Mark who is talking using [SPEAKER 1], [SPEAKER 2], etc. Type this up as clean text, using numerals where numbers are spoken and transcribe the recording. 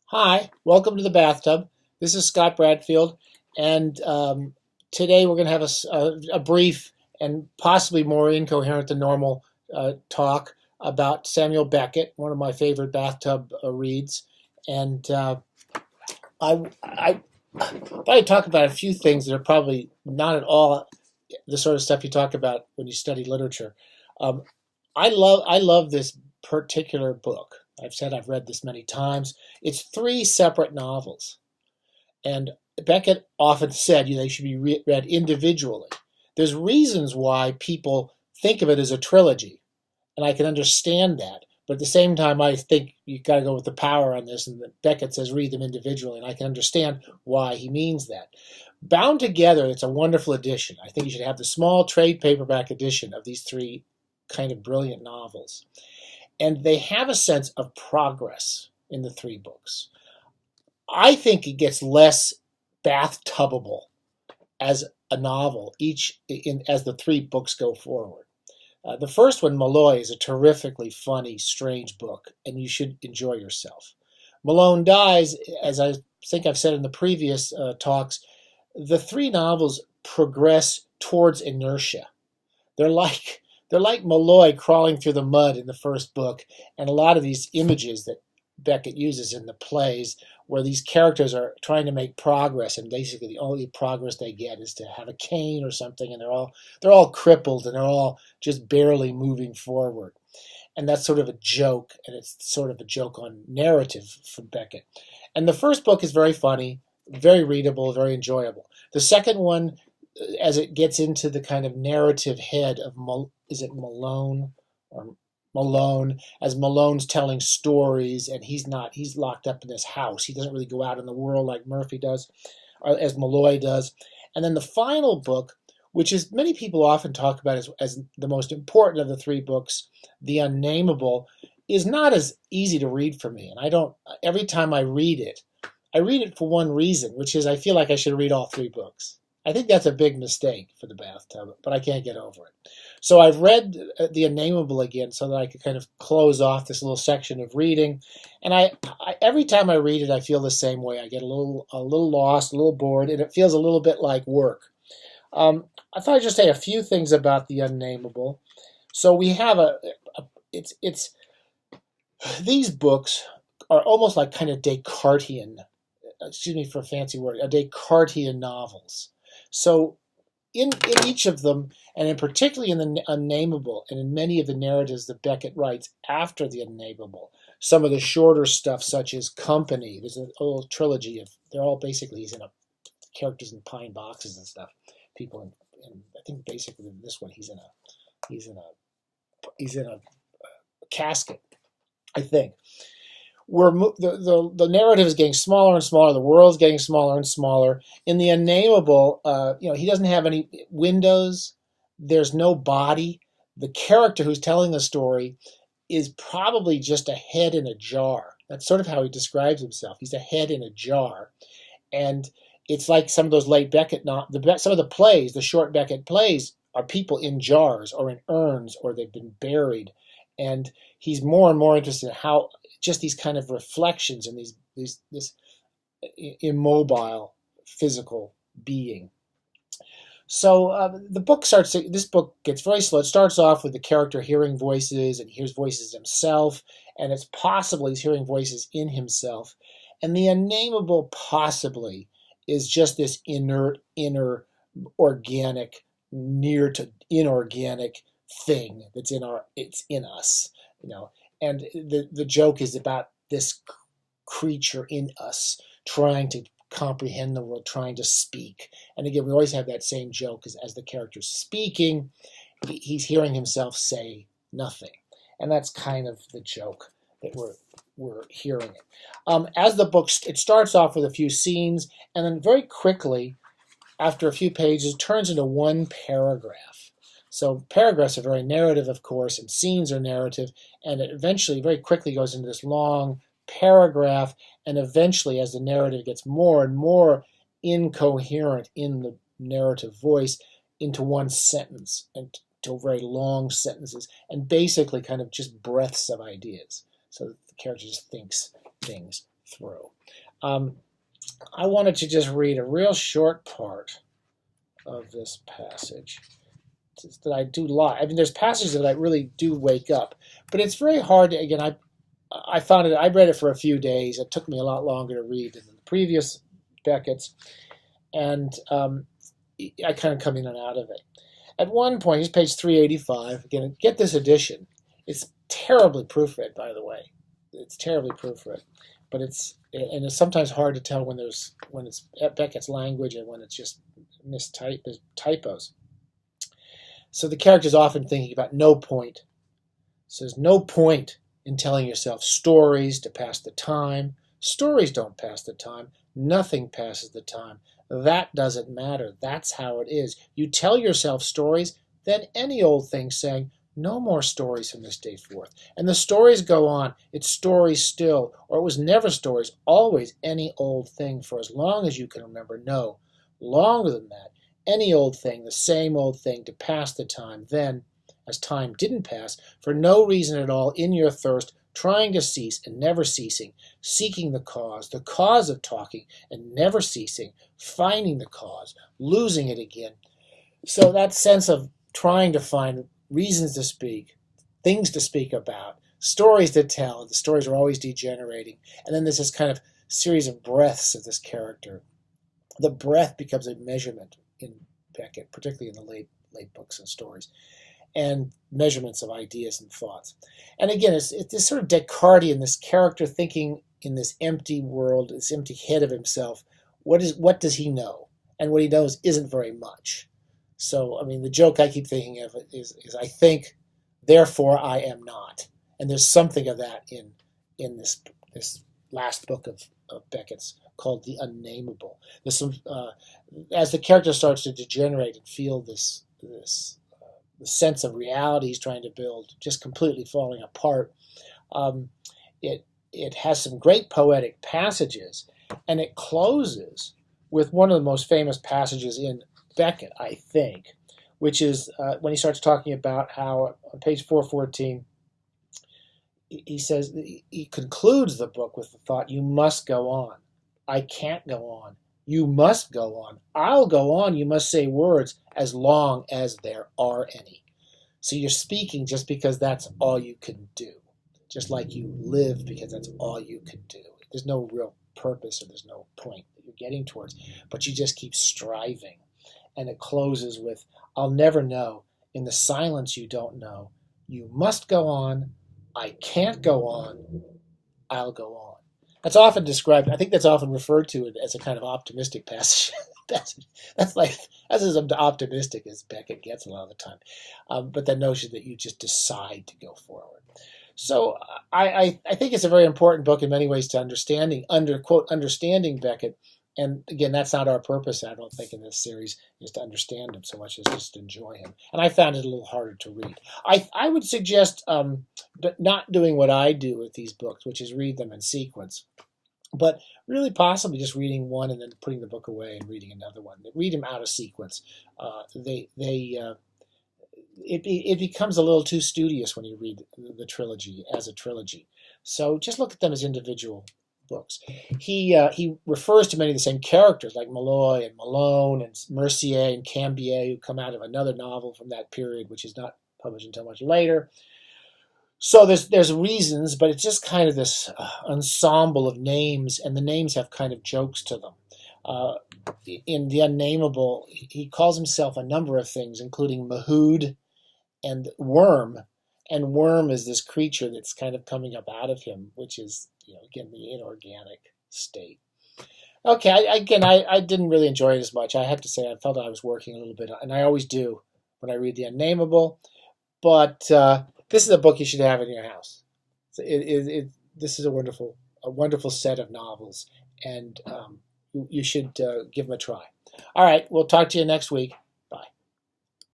[SPEAKER 1] Hi, welcome to the Bathtub. This is Scott Bradfield, and today we're going to have a brief and possibly more incoherent than normal talk about Samuel Beckett, one of my favorite bathtub reads. And I thought I'd talk about a few things that are probably not at all the sort of stuff you talk about when you study literature. Um, I love this particular book. I've said I've read this many times. It's three separate novels, and Beckett often said they should be read individually. There's reasons why people think of it as a trilogy, and I can understand that. But at the same time, I think you've got to go with the power on this, and Beckett says read them individually, and I can understand why he means that. Bound together, it's a wonderful edition. I think you should have the small trade paperback edition of these three kind of brilliant novels. And they have a sense of progress in the three books. I think it gets less bathtubable as a novel as the three books go forward. The first one, Malloy, is a terrifically funny, strange book, and you should enjoy yourself. Malone Dies, as I think I've said in the previous talks, the three novels progress towards inertia. They're like Malloy crawling through the mud in the first book, and a lot of these images that Beckett uses in the plays where these characters are trying to make progress, and basically the only progress they get is to have a cane or something, and they're all crippled and they're all just barely moving forward. And that's sort of a joke, and it's sort of a joke on narrative from Beckett. And the first book is very funny, very readable, very enjoyable. The second one, as it gets into the kind of narrative head of is it Malone or Malone, as Malone's telling stories, and he's locked up in this house. He doesn't really go out in the world like Murphy does, or as Malloy does. And then the final book, which is many people often talk about as the most important of the three books, The Unnameable, is not as easy to read for me. And every time I read it for one reason, which is I feel like I should read all three books. I think that's a big mistake for the bathtub, but I can't get over it. So I've read The Unnameable again so that I could kind of close off this little section of reading. And I every time I read it, I feel the same way. I get a little lost, a little bored, and it feels a little bit like work. I thought I'd just say a few things about The Unnameable. So we have these books are almost like kind of Descartian, excuse me for a fancy word, Descartian novels. So in each of them, and in particularly in The Unnameable, and in many of the narratives that Beckett writes after The Unnameable, some of the shorter stuff, such as Company, there's a whole trilogy of, they're all basically, characters in pine boxes and stuff. People in I think basically in this one, he's in a casket, I think. The narrative is getting smaller and smaller. The world's getting smaller and smaller. In The Unnameable, he doesn't have any windows. There's no body. The character who's telling the story is probably just a head in a jar. That's sort of how he describes himself. He's a head in a jar, and it's like some of those late Beckett, some of the plays, the short Beckett plays, are people in jars or in urns, or they've been buried, and he's more and more interested in how just these kind of reflections and this immobile physical being. So this book gets very slow. It starts off with the character hearing voices, and he hears voices himself, and it's possible he's hearing voices in himself. And The Unnameable possibly is just this inner organic, near to inorganic thing that's it's in us, And the joke is about this creature in us trying to comprehend the world, trying to speak. And again, we always have that same joke as the character's speaking, he's hearing himself say nothing. And that's kind of the joke that we're hearing it. As the book, it starts off with a few scenes, and then very quickly, after a few pages, turns into one paragraph. So paragraphs are very narrative, of course, and scenes are narrative, and it eventually very quickly goes into this long paragraph, and eventually, as the narrative gets more and more incoherent in the narrative voice, into one sentence, and to very long sentences, and basically kind of just breaths of ideas. So the character just thinks things through. I wanted to just read a real short part of this passage that I do like. I mean, there's passages that I really do wake up, but it's very hard to, again, I found it, I read it for a few days. It took me a lot longer to read than the previous Beckett's, and I kind of come in and out of it. At one point, here's page 385. Again, get this edition. It's terribly proofread, by the way. It's terribly proofread, but it's sometimes hard to tell when it's Beckett's language and when it's just there's typos. So the character's often thinking about no point. So there's no point in telling yourself stories to pass the time. Stories don't pass the time. Nothing passes the time. That doesn't matter. That's how it is. You tell yourself stories, then any old thing saying, no more stories from this day forth. And the stories go on. It's stories still, or it was never stories, always any old thing for as long as you can remember. No, longer than that. Any old thing, the same old thing to pass the time. Then, as time didn't pass, for no reason at all, in your thirst, trying to cease and never ceasing, seeking the cause of talking and never ceasing, finding the cause, losing it again. So that sense of trying to find reasons to speak, things to speak about, stories to tell, the stories are always degenerating. And then there's this kind of series of breaths of this character. The breath becomes a measurement in Beckett, particularly in the late books and stories, and measurements of ideas and thoughts. And again, it's this sort of Descartesian, this character thinking in this empty world, this empty head of himself. What does he know? And what he knows isn't very much. So, I mean, the joke I keep thinking of is I think, therefore I am not. And there's something of that in this last book of Beckett's called The Unnameable. As the character starts to degenerate and feel this the sense of reality he's trying to build just completely falling apart, it has some great poetic passages, and it closes with one of the most famous passages in Beckett, I think, which is when he starts talking about how on page 414, he says, he concludes the book with the thought, you must go on. I can't go on. You must go on. I'll go on. You must say words as long as there are any. So you're speaking just because that's all you can do. Just like you live because that's all you can do. There's no real purpose or there's no point that you're getting towards, but you just keep striving. And it closes with, I'll never know. In the silence you don't know. You must go on. I can't go on. I'll go on. That's often described, I think that's often referred to as a kind of optimistic passage. that's as optimistic as Beckett gets a lot of the time. But the notion that you just decide to go forward. So I think it's a very important book in many ways to understanding Beckett. And again, that's not our purpose, I don't think, in this series, is to understand him so much as just enjoy him. And I found it a little harder to read. I would suggest not doing what I do with these books, which is read them in sequence, but really possibly just reading one and then putting the book away and reading another one. Read them out of sequence. It becomes a little too studious when you read the trilogy as a trilogy. So just look at them as individual books. He refers to many of the same characters like Malloy and Malone and Mercier and Cambier, who come out of another novel from that period, which is not published until much later. So there's reasons, but it's just kind of this ensemble of names, and the names have kind of jokes to them. In The Unnameable, he calls himself a number of things, including Mahood and Worm. And Worm is this creature that's kind of coming up out of him, which is, again, the inorganic state. Okay, I didn't really enjoy it as much. I have to say, I felt I was working a little bit, and I always do when I read The Unnameable. But this is a book you should have in your house. This is a wonderful set of novels, and you should give them a try. All right, we'll talk to you next week.